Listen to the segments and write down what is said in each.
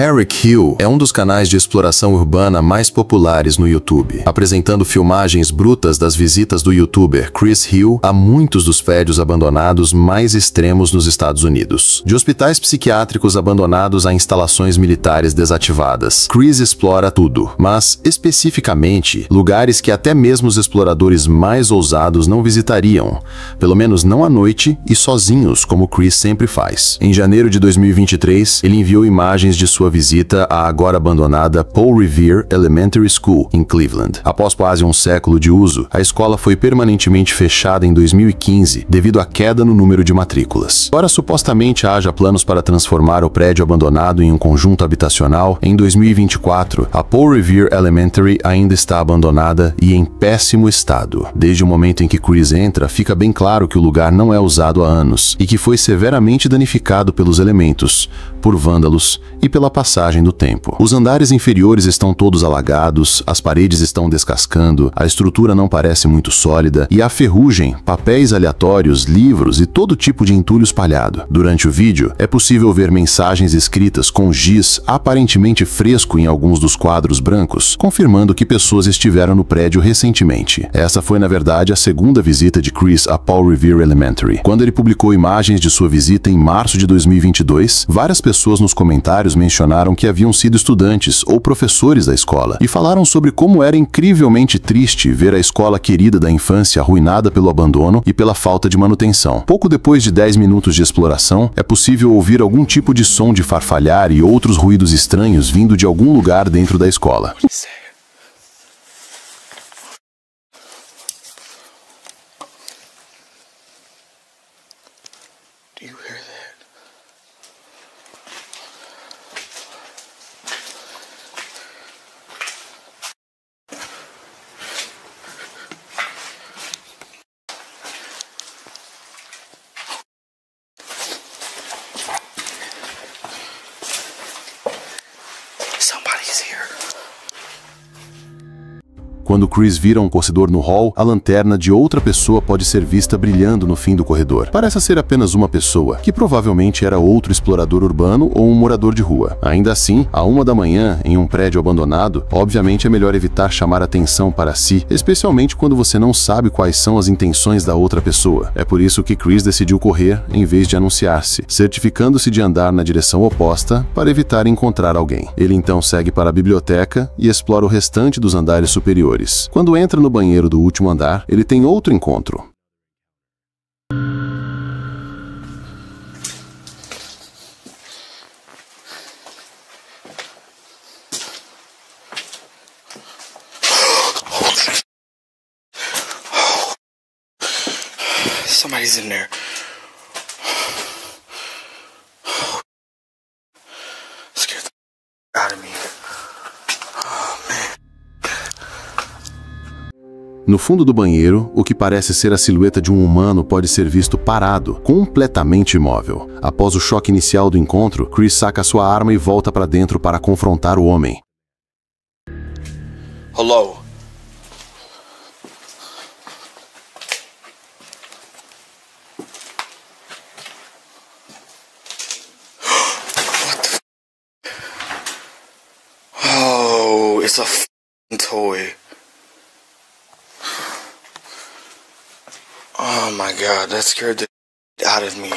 Herrick Hill é um dos canais de exploração urbana mais populares no YouTube, apresentando filmagens brutas das visitas do youtuber Chris Hill a muitos dos prédios abandonados mais extremos nos Estados Unidos. De hospitais psiquiátricos abandonados a instalações militares desativadas, Chris explora tudo, mas, especificamente, lugares que até mesmo os exploradores mais ousados não visitariam, pelo menos não à noite e sozinhos, como Chris sempre faz. Em janeiro de 2023, ele enviou imagens de sua visita à agora abandonada Paul Revere Elementary School, em Cleveland. Após quase um século de uso, a escola foi permanentemente fechada em 2015 devido à queda no número de matrículas. Embora supostamente haja planos para transformar o prédio abandonado em um conjunto habitacional, em 2024, a Paul Revere Elementary ainda está abandonada e em péssimo estado. Desde o momento em que Chris entra, fica bem claro que o lugar não é usado há anos e que foi severamente danificado pelos elementos, por vândalos e pela passagem do tempo. Os andares inferiores estão todos alagados, as paredes estão descascando, a estrutura não parece muito sólida e há ferrugem, papéis aleatórios, livros e todo tipo de entulho espalhado. Durante o vídeo, é possível ver mensagens escritas com giz aparentemente fresco em alguns dos quadros brancos, confirmando que pessoas estiveram no prédio recentemente. Essa foi, na verdade, a segunda visita de Chris a Paul Revere Elementary. Quando ele publicou imagens de sua visita em março de 2022, várias pessoas nos comentários mencionaram que haviam sido estudantes ou professores da escola e falaram sobre como era incrivelmente triste ver a escola querida da infância arruinada pelo abandono e pela falta de manutenção. Pouco depois de 10 minutos de exploração, é possível ouvir algum tipo de som de farfalhar e outros ruídos estranhos vindo de algum lugar dentro da escola. Do you hear that? Somebody's here. Quando Chris vira um corredor no hall, a lanterna de outra pessoa pode ser vista brilhando no fim do corredor. Parece ser apenas uma pessoa, que provavelmente era outro explorador urbano ou um morador de rua. Ainda assim, à 1 da manhã, em um prédio abandonado, obviamente é melhor evitar chamar atenção para si, especialmente quando você não sabe quais são as intenções da outra pessoa. É por isso que Chris decidiu correr em vez de anunciar-se, certificando-se de andar na direção oposta para evitar encontrar alguém. Ele então segue para a biblioteca e explora o restante dos andares superiores. Quando entra no banheiro do último andar, ele tem outro encontro. Somebody's in there. Scared the out of me. No fundo do banheiro, o que parece ser a silhueta de um humano pode ser visto parado, completamente imóvel. Após o choque inicial do encontro, Chris saca sua arma e volta para dentro para confrontar o homem. Hello. What the Oh, it's a f***ing toy. Oh my god, that scared the out of me.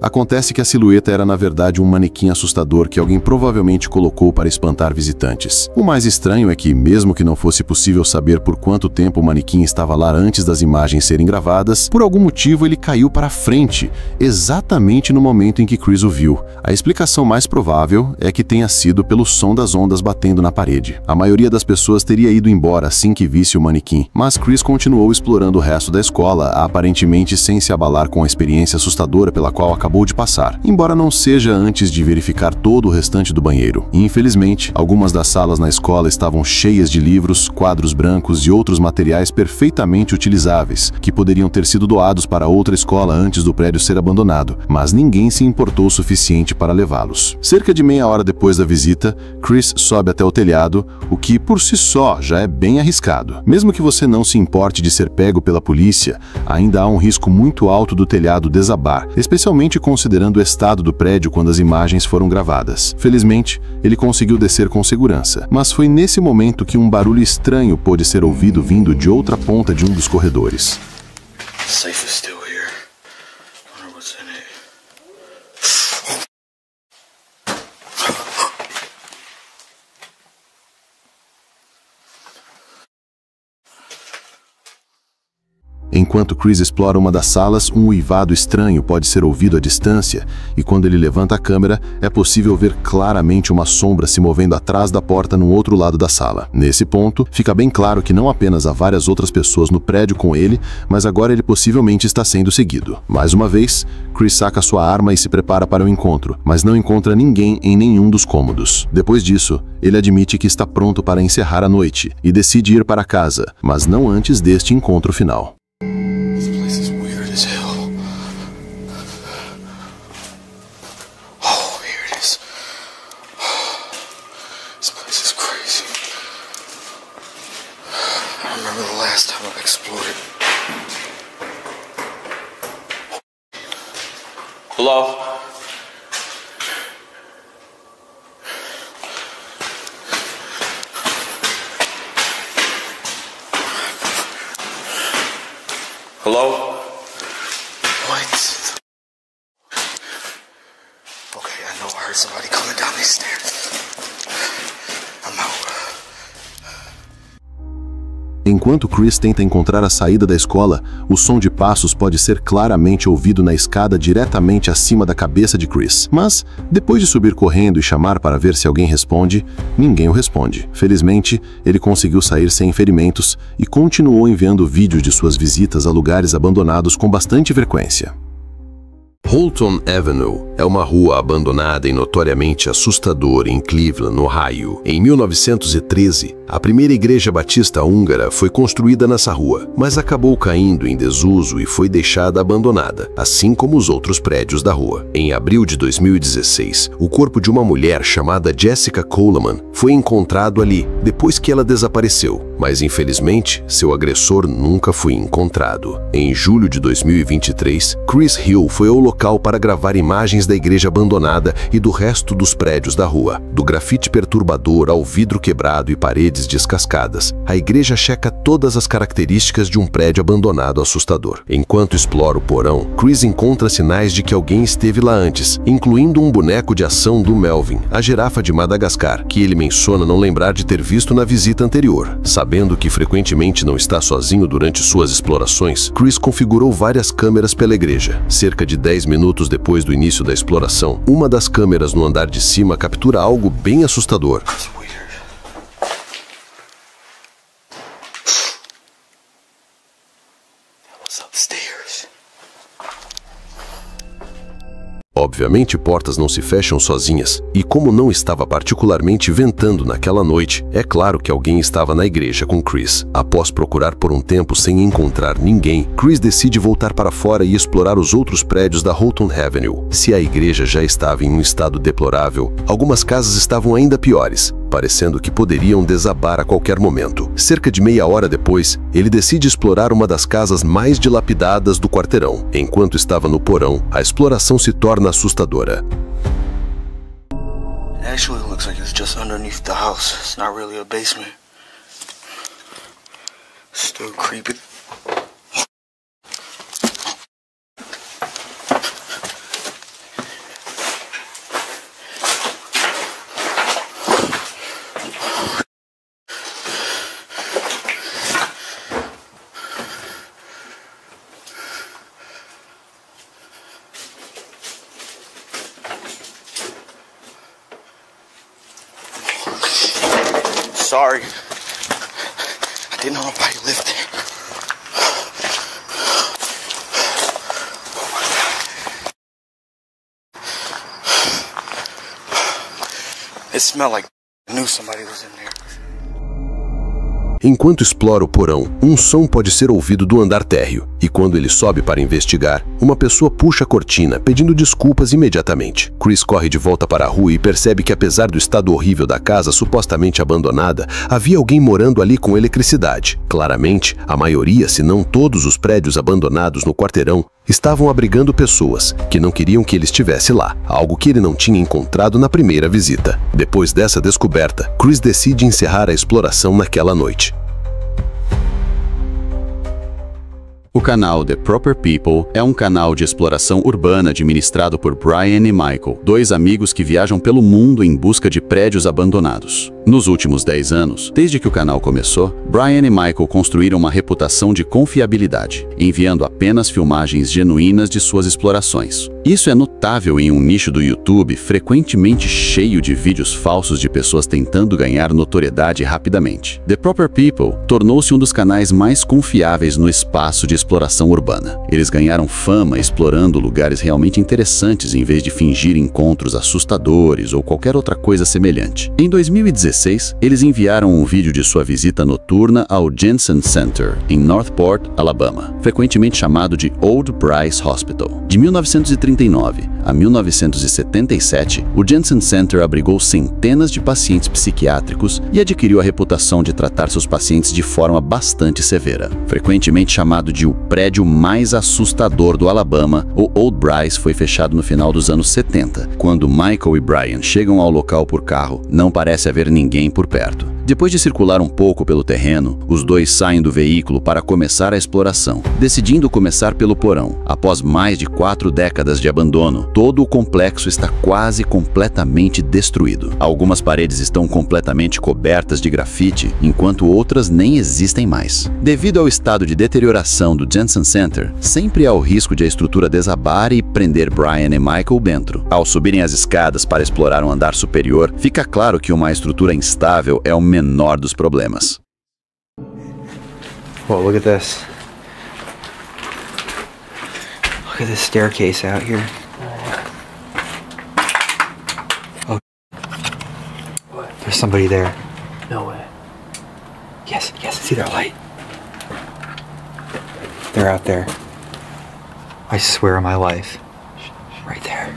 Acontece que a silhueta era na verdade um manequim assustador que alguém provavelmente colocou para espantar visitantes. O mais estranho é que, mesmo que não fosse possível saber por quanto tempo o manequim estava lá antes das imagens serem gravadas, por algum motivo ele caiu para frente, exatamente no momento em que Chris o viu. A explicação mais provável é que tenha sido pelo som das ondas batendo na parede. A maioria das pessoas teria ido embora assim que visse o manequim, mas Chris continuou explorando o resto da escola, aparentemente sem se abalar com a experiência assustadora pela qual acabou de passar, embora não seja antes de verificar todo o restante do banheiro. Infelizmente, algumas das salas na escola estavam cheias de livros, quadros brancos e outros materiais perfeitamente utilizáveis, que poderiam ter sido doados para outra escola antes do prédio ser abandonado, mas ninguém se importou o suficiente para levá-los. Cerca de meia hora depois da visita, Chris sobe até o telhado, o que por si só já é bem arriscado. Mesmo que você não se importe de ser pego pela polícia, ainda há um risco muito alto do telhado desabar, especialmente considerando o estado do prédio quando as imagens foram gravadas. Felizmente, ele conseguiu descer com segurança, mas foi nesse momento que um barulho estranho pôde ser ouvido vindo de outra ponta de um dos corredores. Safe is still here. Wonder what's in it. Enquanto Chris explora uma das salas, um uivado estranho pode ser ouvido à distância, e quando ele levanta a câmera, é possível ver claramente uma sombra se movendo atrás da porta no outro lado da sala. Nesse ponto, fica bem claro que não apenas há várias outras pessoas no prédio com ele, mas agora ele possivelmente está sendo seguido. Mais uma vez, Chris saca sua arma e se prepara para o encontro, mas não encontra ninguém em nenhum dos cômodos. Depois disso, ele admite que está pronto para encerrar a noite e decide ir para casa, mas não antes deste encontro final. As hell. Oh, here it is. This place is crazy. I remember the last time I explored it. Hello? Hello? What? Okay, I know I heard somebody coming down these stairs. I'm out. Enquanto Chris tenta encontrar a saída da escola, o som de passos pode ser claramente ouvido na escada diretamente acima da cabeça de Chris. Mas, depois de subir correndo e chamar para ver se alguém responde, ninguém o responde. Felizmente, ele conseguiu sair sem ferimentos e continuou enviando vídeos de suas visitas a lugares abandonados com bastante frequência. Holton Avenue é uma rua abandonada e notoriamente assustadora em Cleveland, Ohio. Em 1913, a primeira igreja batista húngara foi construída nessa rua, mas acabou caindo em desuso e foi deixada abandonada, assim como os outros prédios da rua. Em abril de 2016, o corpo de uma mulher chamada Jessica Coleman foi encontrado ali depois que ela desapareceu, mas infelizmente seu agressor nunca foi encontrado. Em julho de 2023, Chris Hill foi ao local para gravar imagens da igreja abandonada e do resto dos prédios da rua. Do grafite perturbador ao vidro quebrado e paredes descascadas, a igreja checa todas as características de um prédio abandonado assustador. Enquanto explora o porão, Chris encontra sinais de que alguém esteve lá antes, incluindo um boneco de ação do Melvin, a girafa de Madagascar, que ele menciona não lembrar de ter visto na visita anterior. Sabendo que frequentemente não está sozinho durante suas explorações, Chris configurou várias câmeras pela igreja. Cerca de 10 minutos depois do início da exploração, uma das câmeras no andar de cima captura algo bem assustador. Obviamente, portas não se fecham sozinhas, e como não estava particularmente ventando naquela noite, é claro que alguém estava na igreja com Chris. Após procurar por um tempo sem encontrar ninguém, Chris decide voltar para fora e explorar os outros prédios da Holton Avenue. Se a igreja já estava em um estado deplorável, algumas casas estavam ainda piores, parecendo que poderiam desabar a qualquer momento. Cerca de meia hora depois, ele decide explorar uma das casas mais dilapidadas do quarteirão. Enquanto estava no porão, a exploração se torna assustadora. It actually looks like it's just underneath the house. It's not really a basement. Still creepy. Sorry. I didn't know nobody lived there. Oh my God. It smelled like I knew somebody was in there. Enquanto explora o porão, um som pode ser ouvido do andar térreo, e quando ele sobe para investigar, uma pessoa puxa a cortina, pedindo desculpas imediatamente. Chris corre de volta para a rua e percebe que, apesar do estado horrível da casa supostamente abandonada, havia alguém morando ali com eletricidade. Claramente, a maioria, se não todos os prédios abandonados no quarteirão, estavam abrigando pessoas que não queriam que ele estivesse lá, algo que ele não tinha encontrado na primeira visita. Depois dessa descoberta, Chris decide encerrar a exploração naquela noite. O canal The Proper People é um canal de exploração urbana administrado por Brian e Michael, dois amigos que viajam pelo mundo em busca de prédios abandonados. Nos últimos 10 anos, desde que o canal começou, Brian e Michael construíram uma reputação de confiabilidade, enviando apenas filmagens genuínas de suas explorações. Isso é notável em um nicho do YouTube frequentemente cheio de vídeos falsos de pessoas tentando ganhar notoriedade rapidamente. The Proper People tornou-se um dos canais mais confiáveis no espaço de exploração urbana. Eles ganharam fama explorando lugares realmente interessantes em vez de fingir encontros assustadores ou qualquer outra coisa semelhante. Em 2016, eles enviaram um vídeo de sua visita noturna ao Jensen Center, em Northport, Alabama, frequentemente chamado de Old Bryce Hospital. De 1939 a 1977, o Jensen Center abrigou centenas de pacientes psiquiátricos e adquiriu a reputação de tratar seus pacientes de forma bastante severa. Frequentemente chamado de o prédio mais assustador do Alabama, o Old Bryce foi fechado no final dos anos 70. Quando Michael e Brian chegam ao local por carro, não parece haver ninguém por perto. Depois de circular um pouco pelo terreno, os dois saem do veículo para começar a exploração, decidindo começar pelo porão. Após mais de 4 décadas de abandono, todo o complexo está quase completamente destruído. Algumas paredes estão completamente cobertas de grafite, enquanto outras nem existem mais. Devido ao estado de deterioração do Jensen Center, sempre há o risco de a estrutura desabar e prender Brian e Michael dentro. Ao subirem as escadas para explorar um andar superior, fica claro que uma estrutura instável é o menor dos problemas. Well, look at this. Look at this staircase out here. Oh, what? There's somebody there. No way. Yes, I see their light. They're out there. I swear on my life. Right there.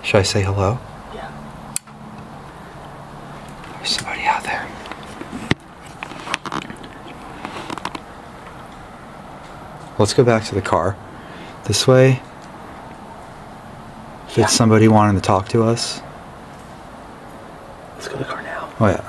Should I say hello? Yeah. There's somebody out there. Let's go back to the car. This way. If it's somebody wanting to talk to us. Let's go to the car now. Oh yeah.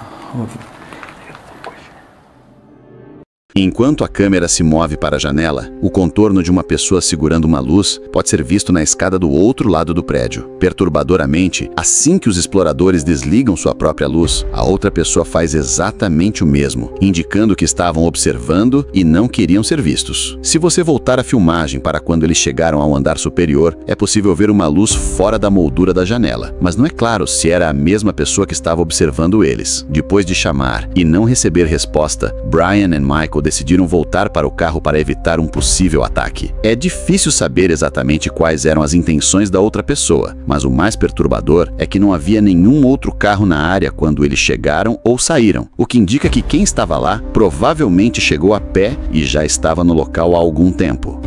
Enquanto a câmera se move para a janela, o contorno de uma pessoa segurando uma luz pode ser visto na escada do outro lado do prédio. Perturbadoramente, assim que os exploradores desligam sua própria luz, a outra pessoa faz exatamente o mesmo, indicando que estavam observando e não queriam ser vistos. Se você voltar a filmagem para quando eles chegaram ao andar superior, é possível ver uma luz fora da moldura da janela, mas não é claro se era a mesma pessoa que estava observando eles. Depois de chamar e não receber resposta, Brian e Michael decidiram voltar para o carro para evitar um possível ataque. É difícil saber exatamente quais eram as intenções da outra pessoa, mas o mais perturbador é que não havia nenhum outro carro na área quando eles chegaram ou saíram, o que indica que quem estava lá provavelmente chegou a pé e já estava no local há algum tempo.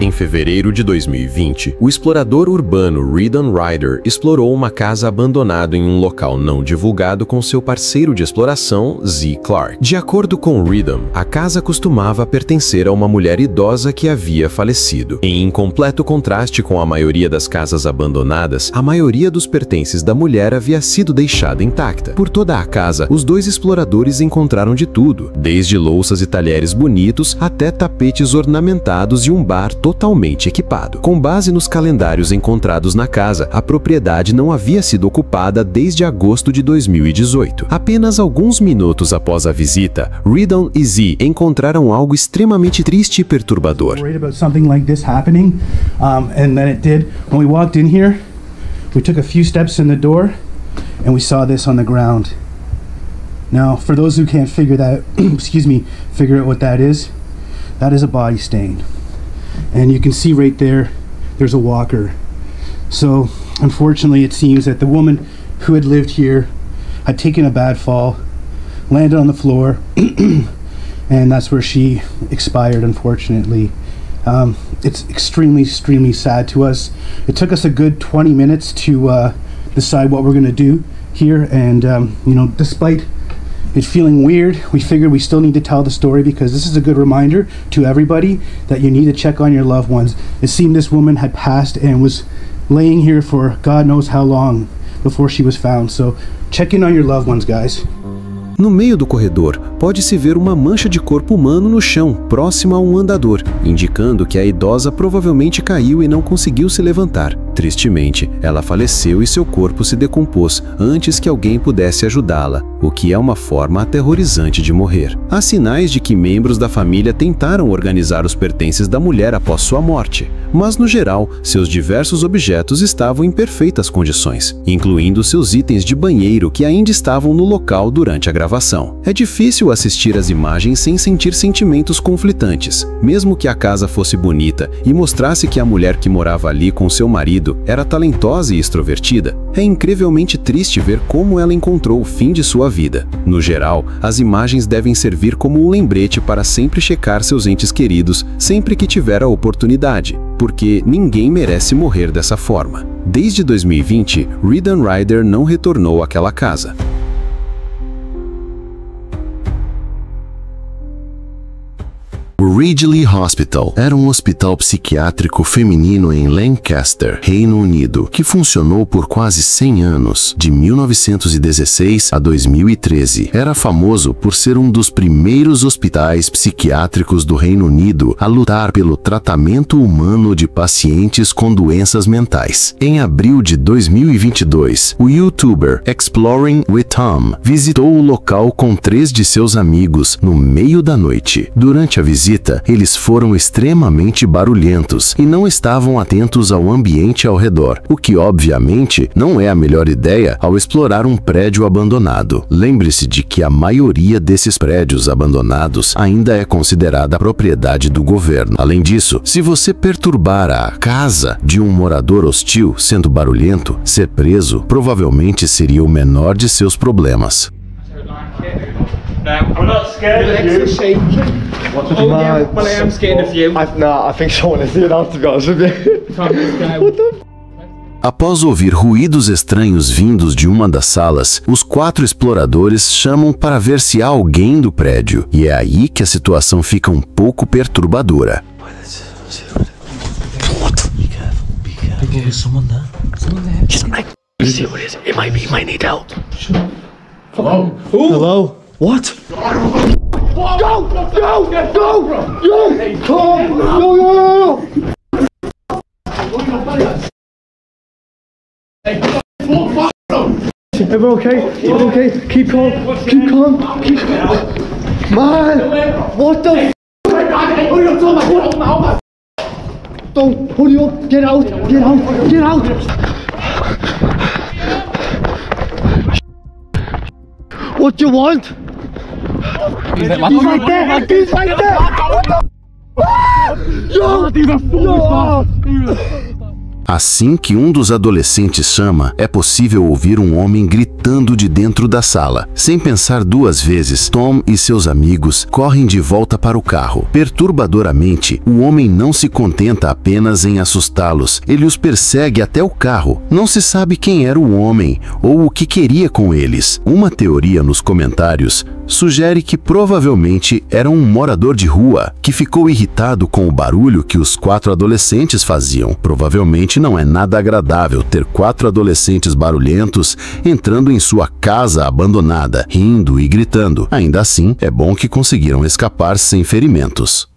Em fevereiro de 2020, o explorador urbano Redon Ryder explorou uma casa abandonada em um local não divulgado com seu parceiro de exploração, Z. Clark. De acordo com Redon, a casa costumava pertencer a uma mulher idosa que havia falecido. Em incompleto contraste com a maioria das casas abandonadas, a maioria dos pertences da mulher havia sido deixada intacta. Por toda a casa, os dois exploradores encontraram de tudo, desde louças e talheres bonitos até tapetes ornamentados e um bar totalmente equipado. Com base nos calendários encontrados na casa, a propriedade não havia sido ocupada desde agosto de 2018. Apenas alguns minutos após a visita, Redon e Z encontraram algo extremamente triste e perturbador. Worried about something like this happening, and then it did. When we walked in here, we took a few steps in the door, and we saw this on the ground. Now, for those who can't figure that, figure out what that is a body stain. And you can see right there, there's a walker. So, unfortunately, it seems that the woman who had lived here had taken a bad fall, landed on the floor, and that's where she expired, unfortunately. It's extremely sad to us. It took us a good 20 minutes to decide what we're going to do here, and you know, despite it feeling weird, we figured we still need to tell the story because this is a good reminder to everybody that you need to check on your loved ones. It seemed this woman had passed and was laying here for God knows how long before she was found. So check in on your loved ones, guys. No meio do corredor, pode-se ver uma mancha de corpo humano no chão, próxima a um andador, indicando que a idosa provavelmente caiu e não conseguiu se levantar. Tristemente, ela faleceu e seu corpo se decompôs antes que alguém pudesse ajudá-la, o que é uma forma aterrorizante de morrer. Há sinais de que membros da família tentaram organizar os pertences da mulher após sua morte, mas no geral, seus diversos objetos estavam em perfeitas condições, incluindo seus itens de banheiro que ainda estavam no local durante a gravação. É difícil assistir às imagens sem sentir sentimentos conflitantes. Mesmo que a casa fosse bonita e mostrasse que a mulher que morava ali com seu marido era talentosa e extrovertida, é incrivelmente triste ver como ela encontrou o fim de sua vida. No geral, as imagens devem servir como um lembrete para sempre checar seus entes queridos sempre que tiver a oportunidade, porque ninguém merece morrer dessa forma. Desde 2020, Redan Ryder não retornou àquela casa. O Ridley Hospital era um hospital psiquiátrico feminino em Lancaster, Reino Unido, que funcionou por quase 100 anos, de 1916 a 2013. Era famoso por ser um dos primeiros hospitais psiquiátricos do Reino Unido a lutar pelo tratamento humano de pacientes com doenças mentais. Em abril de 2022, o youtuber Exploring with Tom visitou o local com 3 de seus amigos no meio da noite. Durante a visita, eles foram extremamente barulhentos e não estavam atentos ao ambiente ao redor, o que obviamente não é a melhor ideia ao explorar um prédio abandonado. Lembre-se de que a maioria desses prédios abandonados ainda é considerada propriedade do governo. Além disso, se você perturbar a casa de um morador hostil sendo barulhento, ser preso provavelmente seria o menor de seus problemas. I'm not scared of you. Oh yeah, well I am scared of you. I think someone is doing that, to be honest with you. What the? Após ouvir ruídos estranhos vindos de uma das salas, os 4 exploradores chamam para ver se há alguém do prédio. E é aí que a situação fica um pouco perturbadora. There's someone there. Someone there. Let's see what it is. It might be. He might need help. Hello? Hello? What? Go! Go! Go! Yo! Come! Yo! Everyone okay? Everyone okay? Keep calm. Keep calm. Keep calm. Man! What the Don't hurry up! Get out! Get out! Get out! What do you want? He's right there! He's right there! What the? Assim que um dos adolescentes chama, é possível ouvir um homem gritando de dentro da sala. Sem pensar 2 vezes, Tom e seus amigos correm de volta para o carro. Perturbadoramente, o homem não se contenta apenas em assustá-los. Ele os persegue até o carro. Não se sabe quem era o homem ou o que queria com eles. Uma teoria nos comentários sugere que provavelmente era um morador de rua que ficou irritado com o barulho que os 4 adolescentes faziam. Provavelmente não é nada agradável ter 4 adolescentes barulhentos entrando em sua casa abandonada, rindo e gritando. Ainda assim, é bom que conseguiram escapar sem ferimentos.